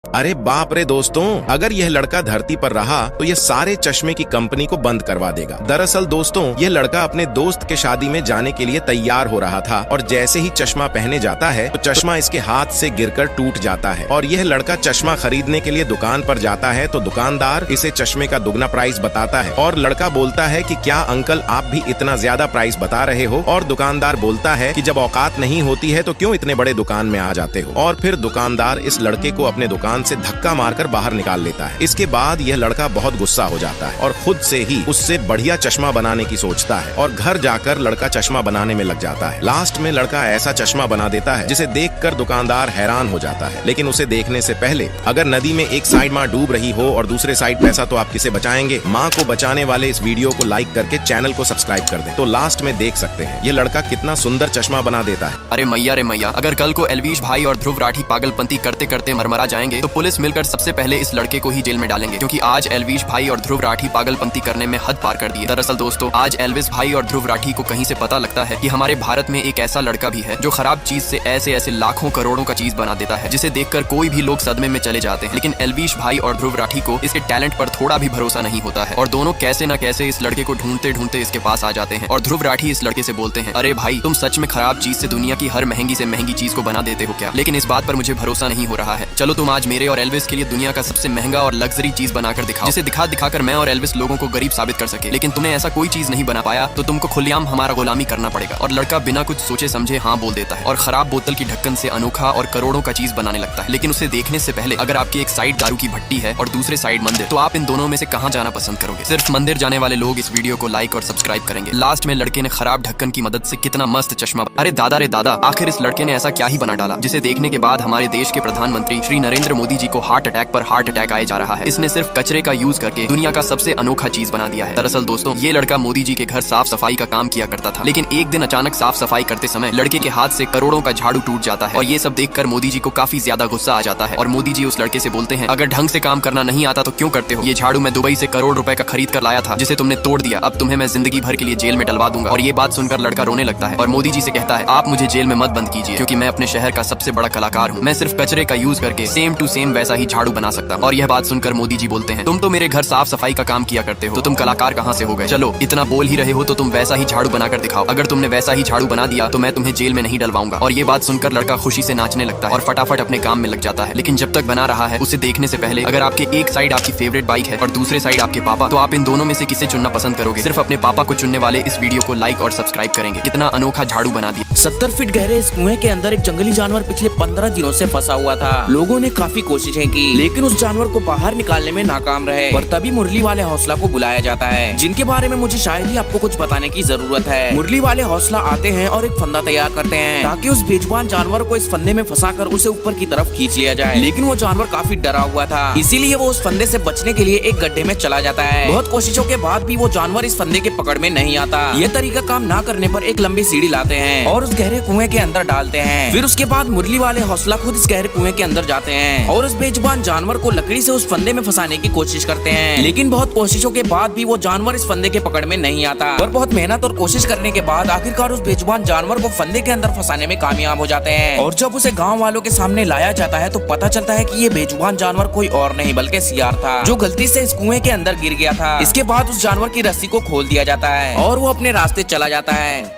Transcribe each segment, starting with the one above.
अरे बाप रे दोस्तों, अगर यह लड़का धरती पर रहा तो यह सारे चश्मे की कंपनी को बंद करवा देगा। दरअसल दोस्तों, यह लड़का अपने दोस्त के शादी में जाने के लिए तैयार हो रहा था और जैसे ही चश्मा पहने जाता है तो चश्मा इसके हाथ से गिरकर टूट जाता है और यह लड़का चश्मा खरीदने के लिए दुकान पर जाता है तो दुकानदार इसे चश्मे का दुगना प्राइस बताता है और लड़का बोलता है कि क्या अंकल आप भी इतना ज्यादा प्राइस बता रहे हो, और दुकानदार बोलता है कि जब औकात नहीं होती है तो क्यों इतने बड़े दुकान में आ जाते हो। और फिर दुकानदार इस लड़के को अपने दुकान से धक्का मारकर बाहर निकाल लेता है। इसके बाद यह लड़का बहुत गुस्सा हो जाता है और खुद से ही उससे बढ़िया चश्मा बनाने की सोचता है और घर जाकर लड़का चश्मा बनाने में लग जाता है। लास्ट में लड़का ऐसा चश्मा बना देता है जिसे देखकर दुकानदार हैरान हो जाता है, लेकिन उसे देखने से पहले अगर नदी में एक साइड माँ डूब रही हो और दूसरे साइड पैसा तो आप किसे बचाएंगे? माँ को बचाने वाले इस वीडियो को लाइक करके चैनल को सब्सक्राइब कर दें। तो लास्ट में देख सकते हैं ये लड़का कितना सुंदर चश्मा बना देता है। अरे मैया रे मैया, अगर कल को एल्वीश भाई और ध्रुव राठी पागलपंती करते करते मरमरा जाएंगे तो पुलिस मिलकर सबसे पहले इस लड़के को ही जेल में डालेंगे, क्योंकि आज एल्वीश भाई और ध्रुव राठी पागलपंती करने में हद पार कर दिए। दरअसल दोस्तों, आज एल्विस भाई और ध्रुव राठी को कहीं से पता लगता है कि हमारे भारत में एक ऐसा लड़का भी है जो खराब चीज से ऐसे ऐसे लाखों करोड़ों का चीज बना देता है जिसे देखकर कोई भी लोग सदमे में चले जाते हैं। लेकिन एल्वीश भाई और ध्रुव राठी को इसके टैलेंट पर थोड़ा भी भरोसा नहीं होता है और दोनों कैसे न कैसे इस लड़के को ढूंढते ढूंढते इसके पास आ जाते हैं। और ध्रुव राठी इस लड़के से बोलते हैं, अरे भाई तुम सच में खराब चीज से दुनिया की हर महंगी से महंगी चीज को बना देते हो क्या? लेकिन इस बात पर मुझे भरोसा नहीं हो रहा है। चलो तुम आज मेरे और एल्विस के लिए दुनिया का सबसे महंगा और लग्जरी चीज बनाकर दिखाओ, जिसे दिखा दिखाकर मैं और एल्विस लोगों को गरीब साबित कर सके। लेकिन तुमने ऐसा कोई चीज नहीं बना पाया तो तुमको खुलेआम हमारा गुलामी करना पड़ेगा। और लड़का बिना कुछ सोचे समझे हाँ बोल देता है और खराब बोतल की ढक्कन से अनोखा और करोड़ों का चीज बनाने लगता है। लेकिन उसे देखने से पहले अगर आपकी एक साइड दारू की भट्टी है और दूसरे साइड मंदिर, तो आप इन दोनों में से कहाँ जाना पसंद करोगे? सिर्फ मंदिर जाने वाले लोग इस वीडियो को लाइक और सब्सक्राइब करेंगे। लास्ट में लड़के ने खराब ढक्कन की मदद से कितना मस्त चश्मा, अरे दादा रे दादा, आखिर इस लड़के ने ऐसा क्या ही बना डाला जिसे देखने के बाद हमारे देश के प्रधानमंत्री श्री नरेंद्र मोदी जी को हार्ट अटैक पर हार्ट अटैक आए जा रहा है। इसने सिर्फ कचरे का यूज करके दुनिया का सबसे अनोखा चीज बना दिया है। दरअसल दोस्तों, ये लड़का मोदी जी के घर साफ सफाई का काम किया करता था, लेकिन एक दिन अचानक साफ सफाई करते समय लड़के के हाथ से करोड़ों का झाड़ू टूट जाता है और ये सब देखकर मोदी जी को काफी ज्यादा गुस्सा आ जाता है। और मोदी जी उस लड़के से बोलते हैं, अगर ढंग से काम करना नहीं आता तो क्यों करते हो? ये झाड़ू मैं दुबई से करोड़ रुपए का खरीद कर लाया था जिसे तुमने तोड़ दिया। अब तुम्हें मैं जिंदगी भर के लिए जेल में डलवा दूंगा। और ये बात सुनकर लड़का रोने लगता है और मोदी जी से कहता है, आप मुझे जेल में मत बंद कीजिए, क्योंकि मैं अपने शहर का सबसे बड़ा कलाकार हूँ। मैं सिर्फ कचरे का यूज करके सेम टू सेम वैसा ही झाड़ू बना सकता हूँ। और यह बात सुनकर मोदी जी बोलते हैं, तुम तो मेरे घर साफ सफाई का काम किया करते हो, तो तुम कलाकार कहाँ से हो गए? चलो इतना बोल ही रहे हो तो तुम वैसा ही झाड़ू बनाकर दिखाओ। अगर तुमने वैसा ही झाड़ू बना दिया तो मैं तुम्हें जेल में नहीं डलवाऊंगा। और ये बात सुनकर लड़का खुशी से नाचने लगता है और फटाफट अपने काम में लग जाता है। लेकिन जब तक बना रहा है उसे देखने से पहले अगर आपके एक साइड आपकी फेवरेट बाइक है और दूसरे साइड आपके पापा, तो आप इन दोनों में से किसे चुनना पसंद करोगे? सिर्फ अपने पापा को चुनने वाले इस वीडियो को लाइक और सब्सक्राइब करेंगे। कितना अनोखा झाड़ू बना दिया। 70 फीट गहरे इस कुएं के अंदर एक जंगली जानवर पिछले 15 दिनों से फंसा हुआ था। लोगों ने काफी कोशिशें की, लेकिन उस जानवर को बाहर निकालने में नाकाम रहे। और तभी मुरली वाले हौसला को बुलाया जाता है, जिनके बारे में मुझे शायद ही आपको कुछ बताने की जरूरत है। मुरली वाले हौसला आते हैं और एक फंदा तैयार करते हैं ताकि उस बेजुबान जानवर को इस फंदे में फंसाकर उसे ऊपर की तरफ खींच लिया जाए। लेकिन वो जानवर काफी डरा हुआ था, इसीलिए वो उस फंदे से बचने के लिए एक गड्ढे में चला जाता है। बहुत कोशिशों के बाद भी वो जानवर इस फंदे के पकड़ में नहीं आता। ये तरीका काम ना करने पर एक लंबी सीढ़ी लाते हैं और उस गहरे कुएं के अंदर डालते हैं। फिर उसके बाद मुरली वाले हौसला खुद इस गहरे कुएं के अंदर जाते हैं और उस बेजुबान जानवर को लकड़ी से उस फंदे में फंसाने की कोशिश करते हैं। लेकिन बहुत कोशिशों के बाद भी वो जानवर इस फंदे के पकड़ में नहीं आता और बहुत मेहनत और कोशिश करने के बाद आखिरकार उस बेजुबान जानवर को फंदे के अंदर फंसाने में कामयाब हो जाते हैं। और जब उसे गाँव वालों के सामने लाया जाता है तो पता चलता है कि ये बेजुबान जानवर कोई और नहीं बल्कि सियार था, जो गलती से इस कुएं के अंदर गिर गया था। इसके बाद उस जानवर की रस्सी को खोल दिया जाता है और वो अपने रास्ते चला जाता है।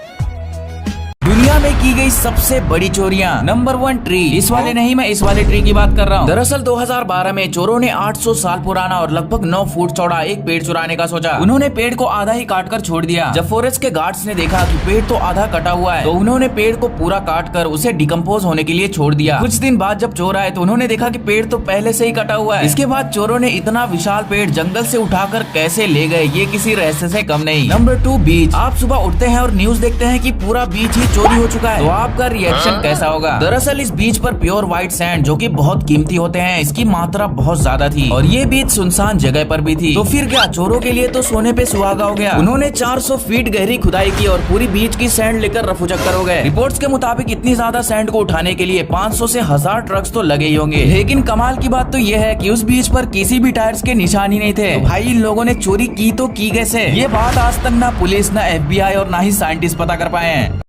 दुनिया में की गई सबसे बड़ी चोरियां। Number 1 tree. इस वाले नहीं, मैं इस वाले ट्री की बात कर रहा हूँ। दरअसल 2012 में चोरों ने 800 साल पुराना और लगभग 9 फुट चौड़ा एक पेड़ चुराने का सोचा। उन्होंने पेड़ को आधा ही काट कर छोड़ दिया। जब फॉरेस्ट के गार्ड्स ने देखा कि पेड़ तो आधा कटा हुआ है, तो उन्होंने पेड़ को पूरा काट कर उसे डिकम्पोज होने के लिए छोड़ दिया। कुछ दिन बाद जब चोर आए तो उन्होंने देखा कि पेड़ तो पहले से ही कटा हुआ है। इसके बाद चोरों ने इतना विशाल पेड़ जंगल से उठाकर कैसे ले गए, ये किसी रहस्य से कम नहीं। नंबर 2 बीच। आप सुबह उठते हैं और न्यूज देखते हैं कि पूरा बीच ही चोरी हो चुका है, तो आपका रिएक्शन कैसा होगा? दरअसल इस बीच पर प्योर व्हाइट सैंड, जो कि बहुत कीमती होते हैं, इसकी मात्रा बहुत ज्यादा थी और ये बीच सुनसान जगह पर भी थी। तो फिर क्या, चोरों के लिए तो सोने पे सुहागा हो गया। उन्होंने 400 फीट गहरी खुदाई की और पूरी बीच की सैंड लेकर रफूचक्कर हो गए। रिपोर्ट्स के मुताबिक इतनी ज्यादा सैंड को उठाने के लिए 500 से 1000 ट्रक्स तो लगे ही होंगे। लेकिन कमाल की बात तो ये है कि उस बीच पर किसी भी टायर्स के निशान ही नहीं थे। तो भाई इन लोगों ने चोरी की तो की कैसे? ये बात आज तक ना पुलिस, ना FBI और ना ही साइंटिस्ट पता कर पाए हैं।